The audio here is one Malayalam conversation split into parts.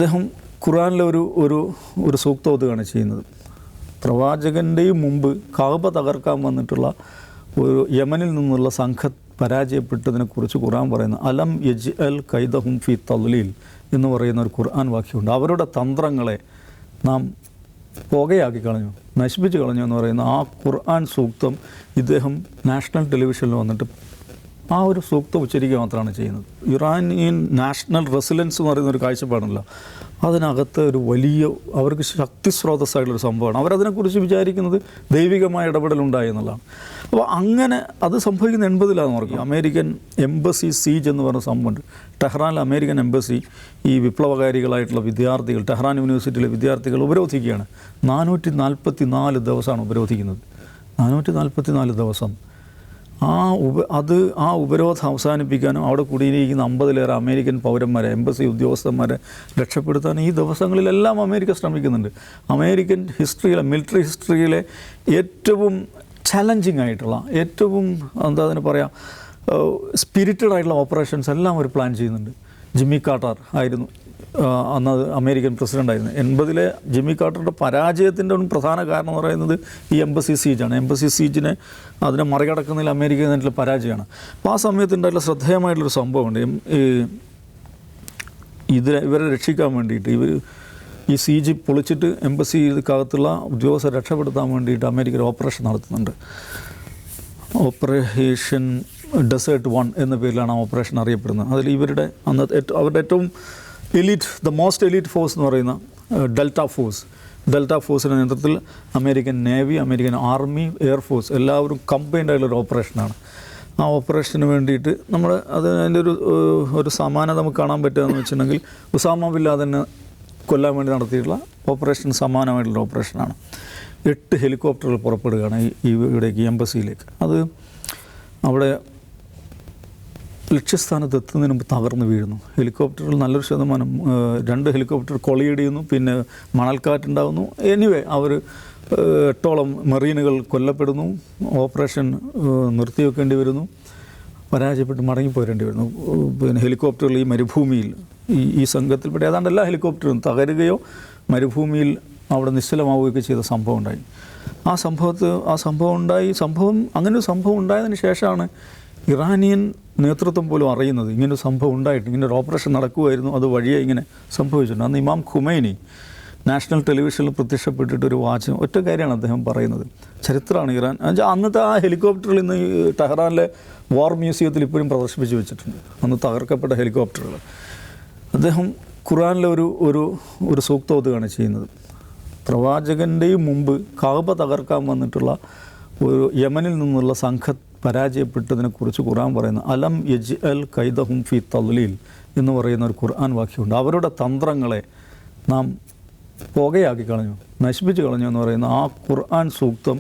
അദ്ദേഹം ഖുർആനിലെ ഒരു സൂക്തം ഓതുകയാണ് ചെയ്യുന്നത്. പ്രവാചകൻ്റെയും മുമ്പ് കഅബ തകർക്കാൻ വന്നിട്ടുള്ള ഒരു യമനിൽ നിന്നുള്ള സംഘം പരാജയപ്പെട്ടതിനെക്കുറിച്ച് ഖുർആൻ പറയുന്നു. അലം യജ്അൽ കൈദഹും ഫി തദ്ലീൽ എന്ന് പറയുന്ന ഒരു ഖുർആൻ വാക്യമുണ്ട്. അവരുടെ തന്ത്രങ്ങളെ നാം പുകയാക്കി കളഞ്ഞു, നശിപ്പിച്ച് കളഞ്ഞു എന്ന് പറയുന്ന ആ ഖുർആൻ സൂക്തം ഇദ്ദേഹം നാഷണൽ ടെലിവിഷനിൽ വന്നിട്ട് ആ ഒരു സൂക്തം ഉച്ചരിക്കുക മാത്രമാണ് ചെയ്യുന്നത്. ഇറാനിയൻ നാഷണൽ റെസിലൻസ് എന്ന് പറയുന്ന ഒരു കാഴ്ചപ്പാടല്ല, അതിനകത്ത് ഒരു വലിയ അവർക്ക് ശക്തി സ്രോതസ്സായിട്ടുള്ളൊരു സംഭവമാണ്. അവരതിനെക്കുറിച്ച് വിചാരിക്കുന്നത് ദൈവികമായ ഇടപെടലുണ്ടായി എന്നുള്ളതാണ്. അപ്പോൾ അങ്ങനെ അത് സംഭവിക്കുന്ന 80-ലാണെന്ന് ഓർക്കുക. അമേരിക്കൻ എംബസി സീജ് എന്ന് പറഞ്ഞ സംഭവമുണ്ട്. ടെഹ്റാനിലെ അമേരിക്കൻ എംബസി ഈ വിപ്ലവകാരികളായിട്ടുള്ള വിദ്യാർത്ഥികൾ, ടെഹ്റാൻ യൂണിവേഴ്സിറ്റിയിലെ വിദ്യാർത്ഥികൾ ഉപരോധിക്കുകയാണ്. 444 ദിവസമാണ് ഉപരോധിക്കുന്നത്. 444 ദിവസം. ആ ഉപരോധം അവസാനിപ്പിക്കാനും അവിടെ കുടിയിരിക്കുന്ന 50-ലേറെ അമേരിക്കൻ പൗരന്മാരെ, എംബസി ഉദ്യോഗസ്ഥന്മാരെ രക്ഷപ്പെടുത്താനും ഈ ദിവസങ്ങളിലെല്ലാം അമേരിക്ക ശ്രമിക്കുന്നുണ്ട്. അമേരിക്കൻ ഹിസ്റ്ററിയിലെ, മിലിറ്ററി ഹിസ്റ്ററിയിലെ ഏറ്റവും ചലഞ്ചിങ് ആയിട്ടുള്ള, ഏറ്റവും എന്താ അതിന് പറയാം, സ്പിരിറ്റഡ് ആയിട്ടുള്ള ഓപ്പറേഷൻസ് എല്ലാം അവർ പ്ലാൻ ചെയ്യുന്നുണ്ട്. ജിമ്മി കാർട്ടർ ആയിരുന്നു അന്ന് അമേരിക്കൻ പ്രസിഡൻ്റായിരുന്നു. 80-ലെ ജിമ്മി കാർട്ടറുടെ പരാജയത്തിൻ്റെ ഒരു പ്രധാന കാരണം എന്ന് പറയുന്നത് ഈ എംബസി സീജാണ്. എംബസി സീജിനെ അതിനെ മറികടക്കുന്നതിൽ അമേരിക്ക നേരിട്ടുള്ള പരാജയമാണ്. അപ്പോൾ ആ സമയത്ത് ഉണ്ടായിട്ടുള്ള ശ്രദ്ധേയമായിട്ടുള്ളൊരു സംഭവമുണ്ട്. ഇവരെ രക്ഷിക്കാൻ വേണ്ടിയിട്ട് ഈ സീജ് പൊളിച്ചിട്ട് എംബസിക്കകത്തുള്ള ഉദ്യോഗസ്ഥരെ രക്ഷപ്പെടുത്താൻ വേണ്ടിയിട്ട് അമേരിക്ക ഒരു ഓപ്പറേഷൻ നടത്തുന്നുണ്ട്. ഓപ്പറേഷൻ ഡെസേർട്ട് 1 എന്ന പേരിലാണ് ആ ഓപ്പറേഷൻ അറിയപ്പെടുന്നത്. അതിൽ അവരുടെ ഏറ്റവും ദ മോസ്റ്റ് എലീറ്റ് ഫോഴ്സ് എന്ന് പറയുന്ന ഡെൽറ്റ ഫോഴ്സിൻ്റെ നേതൃത്വത്തിൽ American navy, American army, air force എല്ലാവരും കമ്പൈൻഡ് ആയിട്ടുള്ളൊരു ഓപ്പറേഷനാണ്. ആ ഓപ്പറേഷന് വേണ്ടിയിട്ട് അതിൻ്റെ ഒരു സമാനത നമുക്ക് കാണാൻ പറ്റുകയെന്ന് വെച്ചിട്ടുണ്ടെങ്കിൽ ഉസാമ ബിൻ ലാദനെ കൊല്ലാൻ വേണ്ടി നടത്തിയിട്ടുള്ള ഓപ്പറേഷൻ സമാനമായിട്ടുള്ള ഓപ്പറേഷനാണ്. 8 ഹെലികോപ്റ്ററുകൾ പുറപ്പെടുകയാണ് ഇവിടേക്ക്, എംബസിയിലേക്ക്. അത് അവിടെ ലക്ഷ്യസ്ഥാനത്ത് എത്തുന്നതിന് മുമ്പ് തകർന്നു വീഴുന്നു. ഹെലികോപ്റ്ററുകൾ നല്ലൊരു ശതമാനം, 2 ഹെലികോപ്റ്റർ കൊളയിടിയുന്നു, പിന്നെ മണൽക്കാറ്റുണ്ടാകുന്നു. എനിവേ അവർ 8ഓളം മെറീനുകൾ കൊല്ലപ്പെടുന്നു. ഓപ്പറേഷൻ നിർത്തിവെക്കേണ്ടി വരുന്നു, പരാജയപ്പെട്ട് മടങ്ങിപ്പോരേണ്ടി വരുന്നു. പിന്നെ ഹെലികോപ്റ്ററുകൾ ഈ മരുഭൂമിയിൽ ഈ സംഘത്തിൽപ്പെട്ട ഏതാണ്ട് എല്ലാ ഹെലികോപ്റ്ററും തകരുകയോ മരുഭൂമിയിൽ അവിടെ നിശ്ചലമാവുകയൊക്കെ ചെയ്ത സംഭവം ഉണ്ടായി. ആ സംഭവം അങ്ങനൊരു സംഭവം ഉണ്ടായതിന് ശേഷമാണ് ഇറാനിയൻ നേതൃത്വം പോലും അറിയുന്നത് ഇങ്ങനൊരു സംഭവം ഉണ്ടായിട്ട്, ഇങ്ങനൊരു ഓപ്പറേഷൻ നടക്കുമായിരുന്നു, അത് വഴിയെ ഇങ്ങനെ സംഭവിച്ചിട്ടുണ്ട്. അന്ന് ഇമാം ഖുമൈനി നാഷണൽ ടെലിവിഷനിൽ പ്രത്യക്ഷപ്പെട്ടിട്ടൊരു ഒറ്റ കാര്യമാണ് അദ്ദേഹം പറയുന്നത്. ചരിത്രമാണ് ഇറാൻ. അന്നത്തെ ആ ഹെലികോപ്റ്ററുകൾ ഇന്ന് ടെഹ്റാനിലെ വാർ മ്യൂസിയത്തിൽ ഇപ്പോഴും പ്രദർശിപ്പിച്ച് വെച്ചിട്ടുണ്ട്, അന്ന് തകർക്കപ്പെട്ട ഹെലികോപ്റ്ററുകൾ. അദ്ദേഹം ഖുർആനിലെ ഒരു സൂക്തം ഓതുകയാണ് ചെയ്യുന്നത്. പ്രവാചകൻ്റെയും മുമ്പ് കഅബ തകർക്കാൻ വന്നിട്ടുള്ള ഒരു യമനിൽ നിന്നുള്ള സംഘം പരാജയപ്പെട്ടതിനെക്കുറിച്ച് ഖുർആൻ പറയുന്നു. അലം യജ്അൽ കൈദഹും ഫി തദ്ലീൽ എന്ന് പറയുന്ന ഒരു ഖുർആൻ വാക്യമുണ്ട്. അവരുടെ തന്ത്രങ്ങളെ നാം പുകയാക്കി കളഞ്ഞു, നശിപ്പിച്ച് കളഞ്ഞു എന്ന് പറയുന്ന ആ ഖുർആൻ സൂക്തം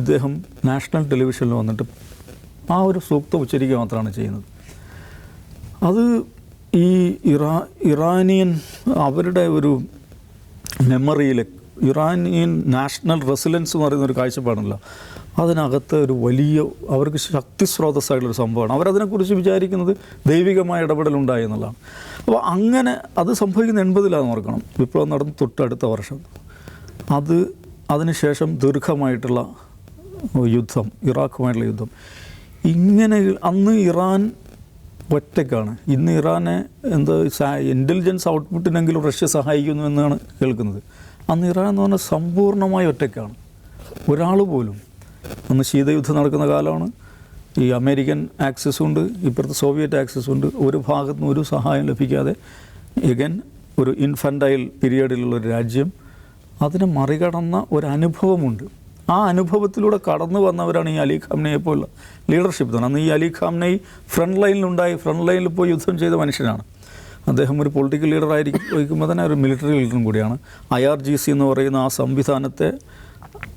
ഇദ്ദേഹം നാഷണൽ ടെലിവിഷനിൽ വന്നിട്ട് ആ ഒരു സൂക്തം ഉച്ചരിക്കുക മാത്രമാണ് ചെയ്യുന്നത്. അത് ഈ ഇറാനിയൻ അവരുടെ ഒരു മെമ്മറിയിലെ ഇറാനിയൻ നാഷണൽ റെസിലൻസ് എന്ന് പറയുന്ന ഒരു കാഴ്ചപ്പാടല്ല, അതിനകത്ത് ഒരു വലിയ അവർക്ക് ശക്തി സ്രോതസ്സായിട്ടുള്ളൊരു സംഭവമാണ്. അവരതിനെക്കുറിച്ച് വിചാരിക്കുന്നത് ദൈവികമായ ഇടപെടലുണ്ടായി എന്നുള്ളതാണ്. അപ്പോൾ അങ്ങനെ അത് സംഭവിക്കുന്ന 80-ലാണെന്ന് ഓർക്കണം. വിപ്ലവം നടന്ന് തൊട്ടടുത്ത വർഷം. അതിനുശേഷം ദീർഘമായിട്ടുള്ള യുദ്ധം, ഇറാഖുമായിട്ടുള്ള യുദ്ധം. ഇങ്ങനെ അന്ന് ഇറാൻ ഒറ്റയ്ക്കാണ്. ഇന്ന് ഇറാനെ ഇൻ്റലിജൻസ് ഔട്ട്പുട്ടിനെങ്കിലും റഷ്യ സഹായിക്കുന്നു എന്നാണ് കേൾക്കുന്നത്. അന്ന് ഇറാൻ എന്ന് പറഞ്ഞാൽ സമ്പൂർണ്ണമായി ഒറ്റയ്ക്കാണ്. ഒരാൾ പോലും, അന്ന് ശീതയുദ്ധം നടക്കുന്ന കാലമാണ്. ഈ അമേരിക്കൻ ആക്സസ് ഉണ്ട്, ഇപ്പുറത്തെ സോവിയറ്റ് ആക്സസ് ഉണ്ട്. ഒരു ഭാഗത്തു നിന്ന് ഒരു സഹായം ലഭിക്കാതെ ഒരു ഇൻഫൻറ്റൈൽ പീരിയഡിലുള്ളൊരു രാജ്യം, അതിനെ മറികടന്ന ഒരനുഭവമുണ്ട്. ആ അനുഭവത്തിലൂടെ കടന്നു വന്നവരാണ് ഈ അലി ഖാംനെയെ പോലുള്ള ലീഡർഷിപ്പ് തന്നെ. അന്ന് ഈ അലി ഖാംനെ ഫ്രണ്ട് ലൈനിൽ പോയി യുദ്ധം ചെയ്ത മനുഷ്യനാണ്. അദ്ദേഹം ഒരു പൊളിറ്റിക്കൽ ലീഡറായിരിക്കുമ്പോൾ തന്നെ ഒരു മിലിറ്ററി ലീഡറും കൂടിയാണ്. IRGC എന്ന് പറയുന്ന ആ സംവിധാനത്തെ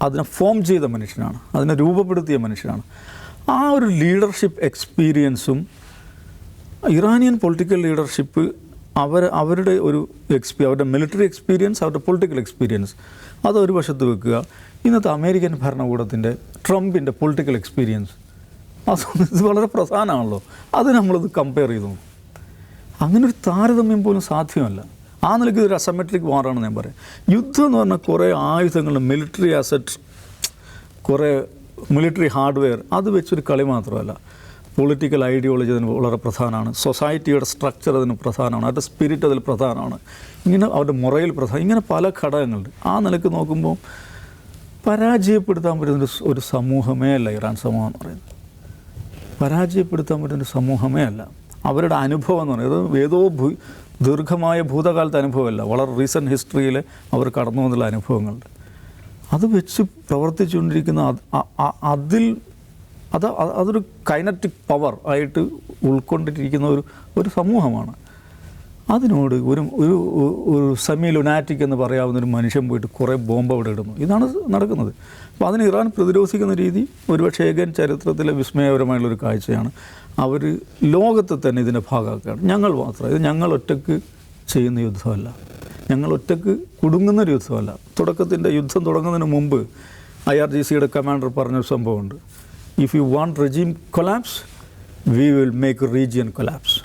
അതിനെ ഫോം ചെയ്ത മനുഷ്യനാണ്, അതിനെ രൂപപ്പെടുത്തിയ മനുഷ്യനാണ്. ആ ഒരു ലീഡർഷിപ്പ് എക്സ്പീരിയൻസും ഇറാനിയൻ പൊളിറ്റിക്കൽ ലീഡർഷിപ്പ് അവരുടെ മിലിറ്ററി എക്സ്പീരിയൻസ്, അവരുടെ പൊളിറ്റിക്കൽ എക്സ്പീരിയൻസ് അതൊരു വശത്ത് വെക്കുക. ഇന്നത്തെ അമേരിക്കൻ ഭരണകൂടത്തിൻ്റെ ട്രംപിൻ്റെ പൊളിറ്റിക്കൽ എക്സ്പീരിയൻസ് ഇത് വളരെ പ്രധാനമാണല്ലോ. അത് നമ്മളത് കമ്പയർ ചെയ്തു. അങ്ങനൊരു താരതമ്യം പോലും സാധ്യമല്ല. ആ നിലയ്ക്ക് ഇതൊരു അസമെട്രിക് വാറാണെന്ന് ഞാൻ പറയാം. യുദ്ധം എന്ന് പറഞ്ഞാൽ കുറേ ആയുധങ്ങൾ, മിലിറ്ററി അസറ്റ്, കുറേ മിലിറ്ററി ഹാർഡ്വെയർ, അത് വെച്ചൊരു കളി മാത്രമല്ല. പൊളിറ്റിക്കൽ ഐഡിയോളജി അതിന് വളരെ പ്രധാനമാണ്. സൊസൈറ്റിയുടെ സ്ട്രക്ചർ അതിന് പ്രധാനമാണ്. അവരുടെ സ്പിരിറ്റ് അതിൽ പ്രധാനമാണ്. ഇങ്ങനെ അവരുടെ മൊറയിൽ പ്രധാനം, ഇങ്ങനെ പല ഘടകങ്ങളുണ്ട്. ആ നിലയ്ക്ക് നോക്കുമ്പോൾ പരാജയപ്പെടുത്താൻ പറ്റുന്ന ഒരു സമൂഹമേ അല്ല ഇറാൻ സമൂഹം എന്ന് പറയുന്നത്. പരാജയപ്പെടുത്താൻ പറ്റുന്നൊരു സമൂഹമേ അല്ല. അവരുടെ അനുഭവം എന്ന് പറയുന്നത് ഏതോ ദീർഘമായ ഭൂതകാലത്തെ അനുഭവമല്ല, വളരെ റീസെൻറ്റ് ഹിസ്റ്ററിയിൽ അവർ കടന്നു വന്നുള്ള അനുഭവങ്ങളുണ്ട്. അത് വെച്ച് പ്രവർത്തിച്ചുകൊണ്ടിരിക്കുന്ന അതൊരു കൈനറ്റിക് പവർ ആയിട്ട് ഉൾക്കൊണ്ടിരിക്കുന്ന ഒരു സമൂഹമാണ്. അതിനോട് ഒരു സെമി ലുനാറ്റിക് എന്ന് പറയാവുന്നൊരു മനുഷ്യൻ പോയിട്ട് കുറേ ബോംബ് അവിടെ ഇടുന്നു. ഇതാണ് നടക്കുന്നത്. അപ്പോൾ അതിന് ഇറാൻ പ്രതിരോധിക്കുന്ന രീതി ഒരുപക്ഷേ ഏകൻ ചരിത്രത്തിലെ വിസ്മയപരമായുള്ളൊരു കാഴ്ചയാണ്. അവർ ലോകത്തെ തന്നെ ഇതിൻ്റെ ഭാഗമാക്കുകയാണ്. ഞങ്ങൾ മാത്രം, ഇത് ഞങ്ങൾ ഒറ്റയ്ക്ക് ചെയ്യുന്ന യുദ്ധമല്ല, ഞങ്ങൾ ഒറ്റയ്ക്ക് കുടുങ്ങുന്നൊരു യുദ്ധമല്ല. യുദ്ധം തുടങ്ങുന്നതിന് മുമ്പ് IRGCയുടെ കമാൻഡർ പറഞ്ഞൊരു സംഭവമുണ്ട്. If you want regime collapse, we will make region collapse.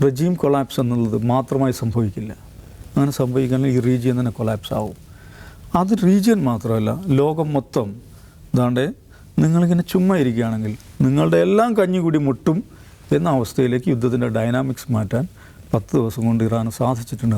Regime collapse എന്നുള്ളത് മാത്രമായി സംഭവിക്കില്ല. അങ്ങനെ സംഭവിക്കുകയാണെങ്കിൽ ഈ റീജിയൻ തന്നെ കൊളാപ്സ് ആവും. അത് റീജിയൻ മാത്രമല്ല, ലോകം മൊത്തം. അതാണ്ട് നിങ്ങളിങ്ങനെ ചുമ്മാ ഇരിക്കുകയാണെങ്കിൽ നിങ്ങളുടെ എല്ലാം കഞ്ഞികൂടി മുട്ടും എന്ന അവസ്ഥയിലേക്ക് യുദ്ധത്തിൻ്റെ ഡൈനാമിക്സ് മാറ്റാൻ 10 ദിവസം കൊണ്ട് ഇറാന് സാധിച്ചിട്ടുണ്ട്.